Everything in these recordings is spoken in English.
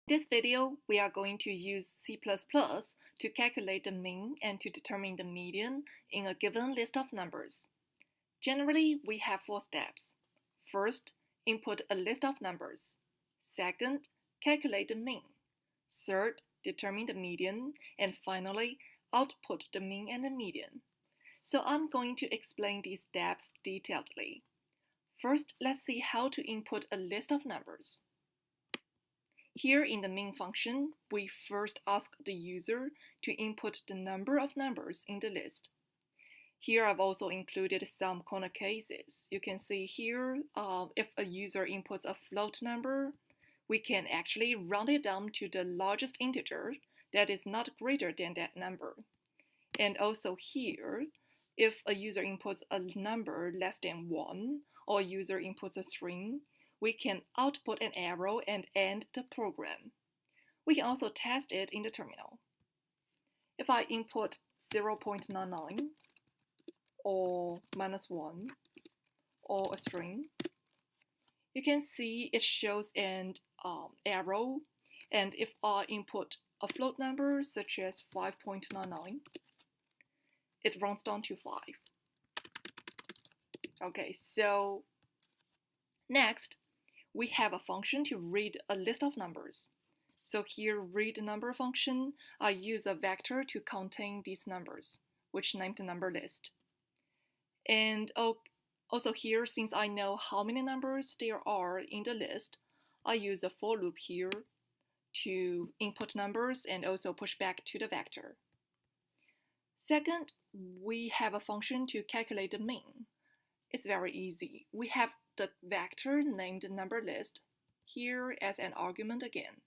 In this video, we are going to use C++ to calculate the mean and to determine the median in a given list of numbers. Generally, we have 4 steps. First, input a list of numbers. Second, calculate the mean. Third, determine the median. And finally, output the mean and the median. So I'm going to explain these steps detailedly. First, let's see how to input a list of numbers. Here in the main function, we first ask the user to input the number of numbers in the list. Here I've also included some corner cases. You can see here, if a user inputs a float number, we can actually round it down to the largest integer that is not greater than that number. And also here, if a user inputs a number less than 1, or a user inputs a string, we can output an arrow and end the program. We can also test it in the terminal. If I input 0.99 or -1 or a string, you can see it shows an arrow, and if I input a float number such as 5.99, it rounds down to 5. Okay, so next, we have a function to read a list of numbers. So here, read number function, I use a vector to contain these numbers, which named the number list. And also here, since I know how many numbers there are in the list, I use a for loop here to input numbers and also push back to the vector. Second, we have a function to calculate the mean. It's very easy. We have the vector named number list here as an argument again.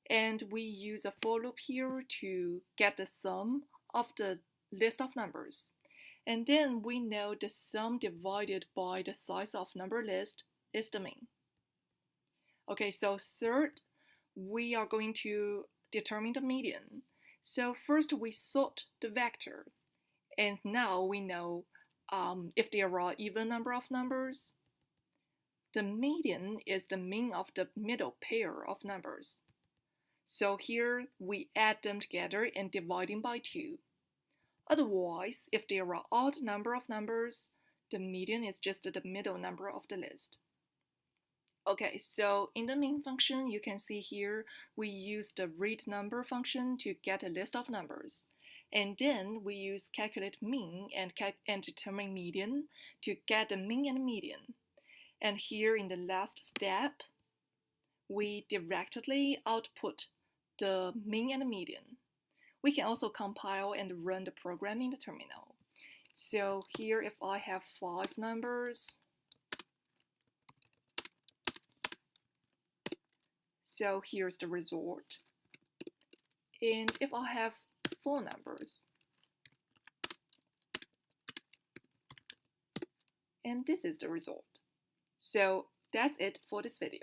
And we use a for loop here to get the sum of the list of numbers. And then we know the sum divided by the size of number list is the mean. Okay, so third, we are going to determine the median. So first we sort the vector. And now we know if there are even number of numbers, the median is the mean of the middle pair of numbers. So here we add them together and divide them by 2. Otherwise, if there are odd number of numbers, the median is just the middle number of the list. Okay, so in the main function, you can see here we use the read number function to get a list of numbers. And then we use calculate mean and determine median to get the mean and median. And here in the last step, we directly output the mean and the median. We can also compile and run the program in the terminal. So here, if I have 5 numbers, so here's the result. And if I have 4 numbers, and this is the result. So that's it for this video.